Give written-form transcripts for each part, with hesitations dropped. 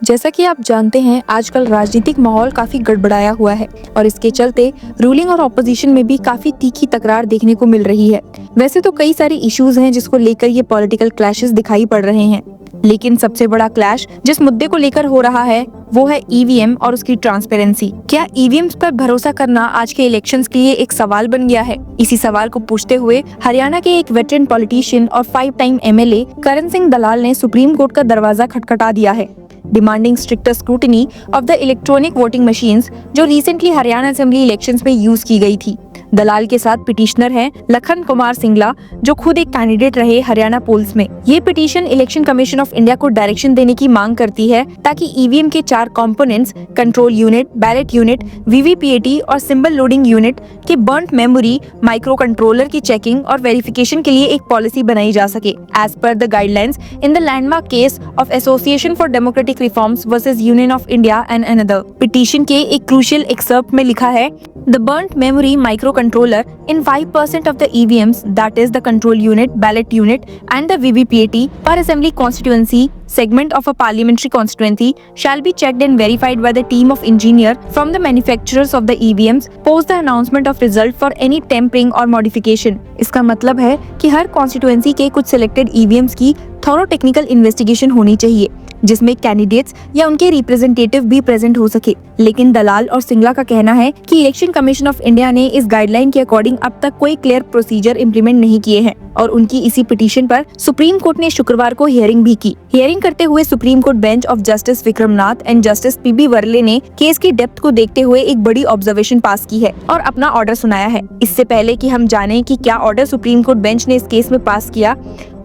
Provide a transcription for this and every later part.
जैसा कि आप जानते हैं, आजकल राजनीतिक माहौल काफी गड़बड़ाया हुआ है और इसके चलते रूलिंग और ऑपोजिशन में भी काफी तीखी तकरार देखने को मिल रही है। वैसे तो कई सारे इश्यूज हैं जिसको लेकर ये पॉलिटिकल क्लैशेस दिखाई पड़ रहे हैं, लेकिन सबसे बड़ा क्लैश जिस मुद्दे को लेकर हो रहा है वो है ईवीएम और उसकी ट्रांसपेरेंसी। क्या ईवीएम्स पर भरोसा करना आज के इलेक्शंस के लिए एक सवाल बन गया है? इसी सवाल को पूछते हुए हरियाणा के एक वेटरन पॉलिटिशियन और 5 टाइम एमएलए करण सिंह दलाल ने सुप्रीम कोर्ट का दरवाजा खटखटा दिया है, demanding stricter scrutiny of the electronic voting machines जो रिसेंटली हरियाणा असेंबली इलेक्शंस में यूज की गई थी। दलाल के साथ पिटिशनर हैं लखन कुमार सिंगला, जो खुद एक कैंडिडेट रहे हरियाणा पोल्स में। ये petition Election Commission of India को डायरेक्शन देने की मांग करती है ताकि ईवीएम के 4 components control unit, ballot unit, VVPAT और सिंबल लोडिंग यूनिट की बर्न्ट मेमोरी माइक्रो कंट्रोलर की चेकिंग और वेरिफिकेशन के लिए एक पॉलिसी बनाई जा सके as per the guidelines in the landmark case of Association for Democratic Reforms versus Union of India and another. Petition के एक क्रूशियल एक्सर्प्ट में लिखा है, The burnt memory microcontroller in 5% of the EVMs, that is the control unit, ballot unit and the VVPAT per assembly constituency segment of a parliamentary constituency shall be checked and verified by the team of engineer from the manufacturers of the EVMs post the announcement of result for any tampering or modification। इसका मतलब है कि हर constituency के कुछ selected EVMs की thorough technical investigation होनी चाहिए जिसमें कैंडिडेट्स या उनके रिप्रेजेंटेटिव भी प्रेजेंट हो सके। लेकिन दलाल और सिंगला का कहना है कि इलेक्शन कमीशन ऑफ इंडिया ने इस गाइडलाइन के अकॉर्डिंग अब तक कोई क्लियर प्रोसीजर इम्प्लीमेंट नहीं किए हैं और उनकी इसी पिटीशन पर सुप्रीम कोर्ट ने शुक्रवार को हियरिंग भी की। हियरिंग करते हुए Supreme Court bench of Justice Vikram Nath and Justice PB Varale ने केस की डेप्थ को देखते हुए एक बड़ी ऑब्जर्वेशन पास की है और अपना ऑर्डर सुनाया है। इससे पहले कि हम जाने कि क्या ऑर्डर सुप्रीम कोर्ट बेंच ने इस केस में पास किया,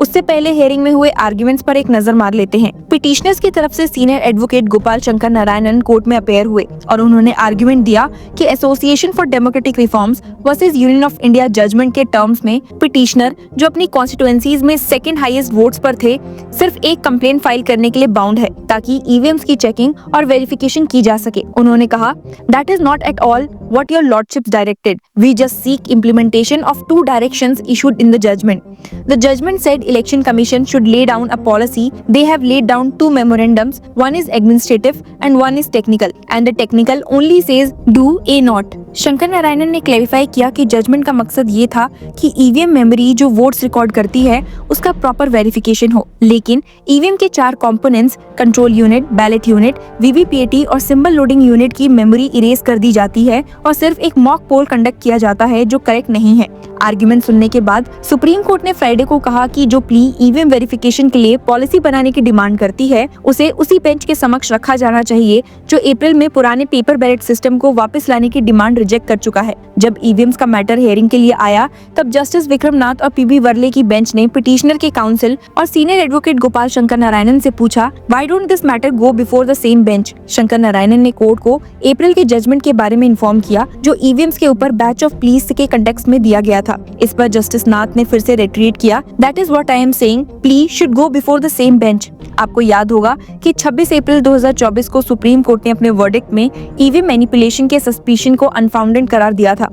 उससे पहले हियरिंग में हुए आर्ग्यूमेंट्स पर एक नजर मार लेते हैं। पिटिशनर्स की तरफ से senior advocate Gopal Sankaranarayanan court में अपेयर हुए और उन्होंने आर्ग्यूमेंट दिया कि Association for Democratic Reforms versus Union of India judgment के टर्म्स में पिटिशनर जो अपनी कॉन्स्टिट्यूएंसीज में सेकंड हाईएस्ट वोट्स पर थे सिर्फ एक कंप्लेंट फाइल करने के लिए बाउंड है ताकि ईवीएम्स की चेकिंग और वेरिफिकेशन की जा सके। उन्होंने कहा, that is not at all what your lordships directed. We just seek implementation of 2 directions issued in the judgment. The judgment said election commission should lay down a policy. They have laid down 2 memorandums. One is administrative and one is technical. And the technical only says do A not. Shankar Narayanan ने clarify किया कि judgement का मकसद ये था कि EVM memory जो votes record करती है उसका प्रॉपर वेरिफिकेशन हो, लेकिन ईवीएम के 4 components control unit, ballot unit, VVPAT और सिंबल लोडिंग यूनिट की मेमोरी इरेज कर दी जाती है और सिर्फ एक मॉक पोल कंडक्ट किया जाता है जो करेक्ट नहीं है। आर्ग्यूमेंट सुनने के बाद सुप्रीम कोर्ट ने फ्राइडे को कहा कि जो प्ली ईवीएम वेरिफिकेशन के लिए पॉलिसी बनाने की डिमांड करती है उसे उसी बेंच के समक्ष रखा जाना चाहिए जो अप्रैल में पुराने पेपर बैलेट सिस्टम को वापस लाने की डिमांड रिजेक्ट कर चुका है। जब ईवीएम्स का मैटर हियरिंग के लिए आया तब जस्टिस विक्रमनाथ और पीबी वर्ले की बेंच ने पिटिशनर के काउंसिल और सीनियर एडवोकेट गोपाल शंकर नारायणन से पूछा, why don't this matter go before the same bench. Shankar Narayanan ने कोर्ट को अप्रैल के जजमेंट के बारे में इन्फॉर्म किया जो ईवीएम्स के ऊपर बैच ऑफ प्लीज के कंटेक्स्ट में दिया गया था। इस पर जस्टिस नाथ ने फिर से रिट्रीट किया, that is what I am saying, plea should go before the same bench. आपको याद होगा कि 26 अप्रैल 2024 को सुप्रीम कोर्ट ने अपने वर्डिक्ट में ईवीएम मैनिपुलेशन के सस्पिशन को अनफाउंडेड करार दिया था।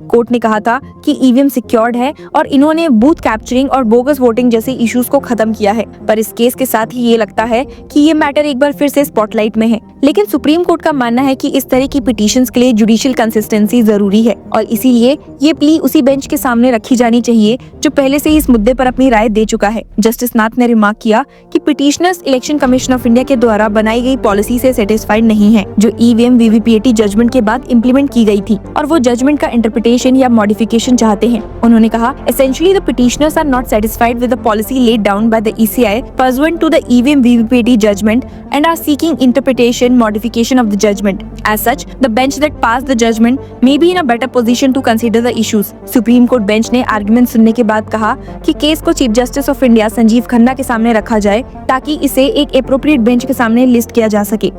कोर्ट ने कहा था कि ईवीएम सिक्योर्ड है और इन्होंने बूथ कैप्चरिंग और बोगस वोटिंग जैसे इश्यूज को खत्म किया है, पर इस केस के साथ ही ये लगता है कि ये मैटर एक बार फिर से स्पॉटलाइट में है। लेकिन सुप्रीम कोर्ट का मानना है कि इस तरह की पिटीशंस के लिए जुडिशियल कंसिस्टेंसी जरूरी है और इसीलिए ये प्ली उसी बेंच के सामने रखी जानी चाहिए जो पहले से ही इस मुद्दे पर अपनी राय दे चुका है। जस्टिस नाथ ने रिमार्क किया कि पिटीशनर्स इलेक्शन कमीशन ऑफ इंडिया के द्वारा बनाई गई पॉलिसी से सेटिस्फाइड नहीं है जो ईवीएम वीवीपीएटी जजमेंट के बाद इम्प्लीमेंट की गई थी और वो जजमेंट का इंटरप्रिटेशन या मॉडिफिकेशन चाहते हैं। उन्होंने कहा, essentially the petitioners are not satisfied with the policy laid down by the ECI pursuant to the EVM VVPAT judgment and are seeking interpretation modification of the judgment. As such, the bench that passed the judgment may be in a better position to consider the issues. Supreme Court bench ने argument सुनने के बाद कहा कि case को chief justice of India Sanjeev Khanna के सामने रखा जाए ताकि इसे एक एप्रोप्रिएट बेंच के सामने लिस्ट किया जा सके।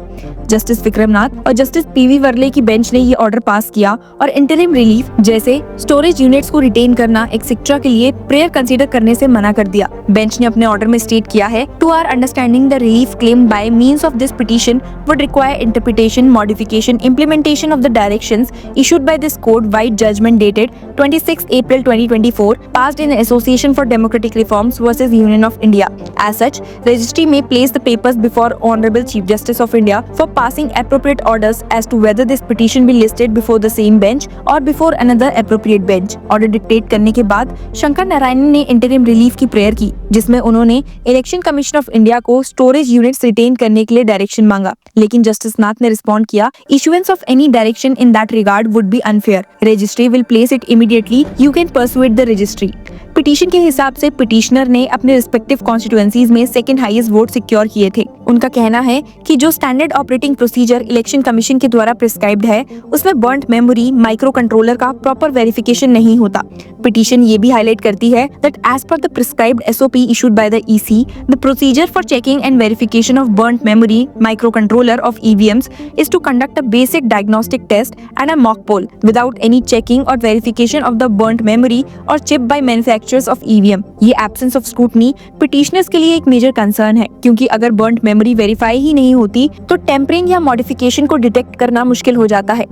जस्टिस विक्रमनाथ और जस्टिस पीवी वर्ले की बेंच ने ये ऑर्डर पास किया और इंटरिम रिलीफ जैसे स्टोरेज यूनिट्स को रिटेन करना एक्सेट्रा के लिए प्रेयर कंसीडर करने से मना कर दिया। बेंच ने अपने ऑर्डर में स्टेट किया है, to our understanding the relief claim by means of this petition would require interpretation, modification, implementation of the directions issued by this court by judgment dated 26 April 2024 passed in Association for Democratic Reforms versus Union of India. As such, registry may place the papers before Honorable Chief Justice of India for passing appropriate orders as to whether this petition be listed before the same bench or before another appropriate bench. Order dictate करने के बाद शंकर नारायण ने interim relief की prayer की, जिसमें उन्होंने election Commission of India को storage units retain करने के लिए डायरेक्शन मांगा, लेकिन जस्टिस नाथ ने रिस्पॉन्ड किया, issuance of any direction in that regard would be unfair. Registry will place it immediately. You can persuade the registry. Petition के हिसाब से पिटिशनर ने अपने रिस्पेक्टिव कॉन्स्टिट्यूएंसीज में सेकंड हाईएस्ट वोट सिक्योर किए थे। उनका कहना है कि जो standard operating procedure election commission के द्वारा प्रिस्क्राइब्ड है, उसमें बर्न्ट मेमोरी माइक्रो कंट्रोलर का प्रॉपर वेरिफिकेशन नहीं होता। पिटीशन ये भी हाईलाइट करती है that as per the prescribed SOP issued by the EC, the procedure for checking and verification of burnt memory micro controller of EVMs is to conduct a basic diagnostic test and a mock poll without any checking और verification of the burnt memory or chip by manufacturers of EVM. ये absence of scrutiny petitioners के लिए एक major concern है, क्योंकि अगर burnt memory verify ही नहीं होती तो टेम्परिंग या मॉडिफिकेशन को डिटेक्ट करना मुश्किल हो जाता है।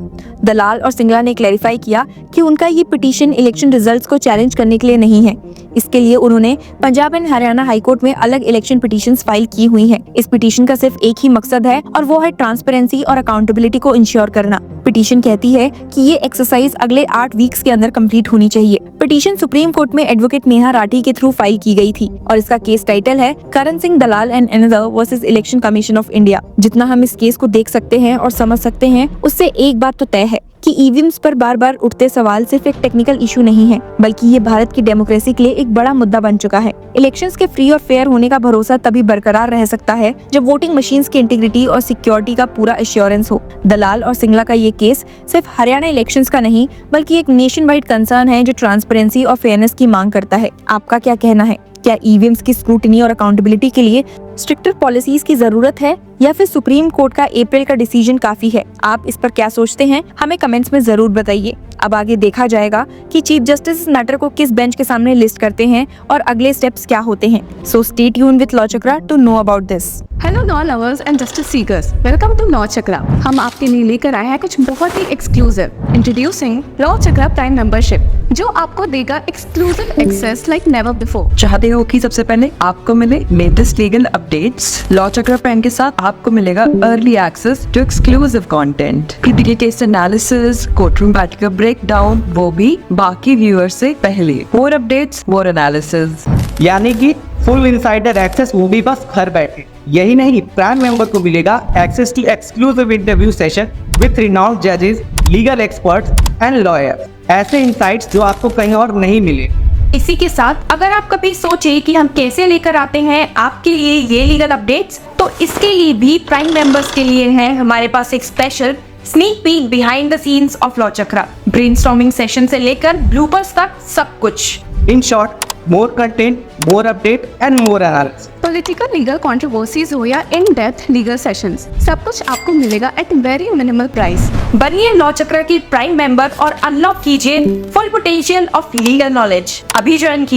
दलाल और सिंगला ने क्लैरिफाई किया कि उनका ये पिटीशन इलेक्शन रिजल्ट्स को चैलेंज करने के लिए नहीं है। इसके लिए उन्होंने पंजाब एंड हरियाणा हाईकोर्ट में अलग इलेक्शन पिटीशंस फाइल की हुई हैं। इस पिटीशन का सिर्फ एक ही मकसद है और वो है ट्रांसपेरेंसी और अकाउंटेबिलिटी को इंश्योर करना। पिटीशन कहती है कि ये एक्सरसाइज अगले 8 वीक्स के अंदर कंप्लीट होनी चाहिए। पिटीशन सुप्रीम कोर्ट में एडवोकेट नेहा राठी के थ्रू फाइल की गई थी और इसका केस टाइटल है Karan Singh Dalal and another versus Election Commission of India. जितना हम इस केस को देख सकते हैं और समझ सकते हैं, उससे एक बात तो तय है कि ईवीएम्स पर बार बार उठते सवाल सिर्फ एक टेक्निकल इशू नहीं है, बल्कि ये भारत की डेमोक्रेसी के लिए एक बड़ा मुद्दा बन चुका है। इलेक्शंस के फ्री और फेयर होने का भरोसा तभी बरकरार रह सकता है जब वोटिंग मशीन्स की इंटीग्रिटी और सिक्योरिटी का पूरा एश्योरेंस हो। दलाल और सिंगला का ये केस सिर्फ हरियाणा इलेक्शंस का नहीं, बल्कि एक नेशन वाइड कंसर्न है जो ट्रांसपेरेंसी और फेयरनेस की मांग करता है। आपका क्या कहना है? क्या ईवीएम्स की स्क्रूटनी और अकाउंटेबिलिटी के लिए स्ट्रिक्टर पॉलिसीज की जरूरत है या फिर सुप्रीम कोर्ट का अप्रैल का डिसीजन काफी है? आप इस पर क्या सोचते हैं? हमें कमेंट्स में जरूर बताइए। अब आगे देखा जाएगा कि चीफ जस्टिस इस मैटर को किस बेंच के सामने लिस्ट करते हैं और अगले स्टेप्स क्या होते हैं। So stay tuned with Law Chakra to know about this. Hello law lovers and justice seekers, welcome to Law Chakra. हम आपके लिए लेकर आए हैं कुछ बहुत ही exclusive. Introducing Law Chakra Prime membership, जो आपको देगा exclusive access like never before. चाहते हो कि सबसे पहले आपको मिले latest legal updates? Law Chakra Prime के साथ आपको मिलेगा early access to exclusive content, critical case analysis, courtroom battle का ब्रेकडाउन, वो भी बाकी व्यूअर्स से पहले। मोर अपडेट्स, मोर एनालिसिस, यानी कि फुल इनसाइडर एक्सेस, वो भी बस घर बैठे। यही नहीं, प्राइम मेंबर को मिलेगा access to exclusive interview session with renowned जजेस, लीगल एक्सपर्ट्स एंड लॉयर्स। ऐसे इनसाइट्स जो आपको कहीं और नहीं मिले। इसी के साथ अगर आप कभी सोचे कि हम कैसे लेकर आते हैं आपके लिए ये लीगल अपडेट्स, तो इसके लिए भी प्राइम मेंबर्स के लिए है हमारे पास एक special sneak peek behind the scenes of law chakra. Brainstorming session से लेकर ब्लूपर्स तक सब कुछ। In short, more content, more update and more analysis. Political legal controversies हो या इन डेप्थ लीगल सेशंस, सब कुछ आपको मिलेगा एट वेरी मिनिमल प्राइस। बनिए लॉ चक्र की प्राइम मेंबर और अनलॉक कीजिए full potential of legal knowledge. अभी ज्वाइन कीजिए।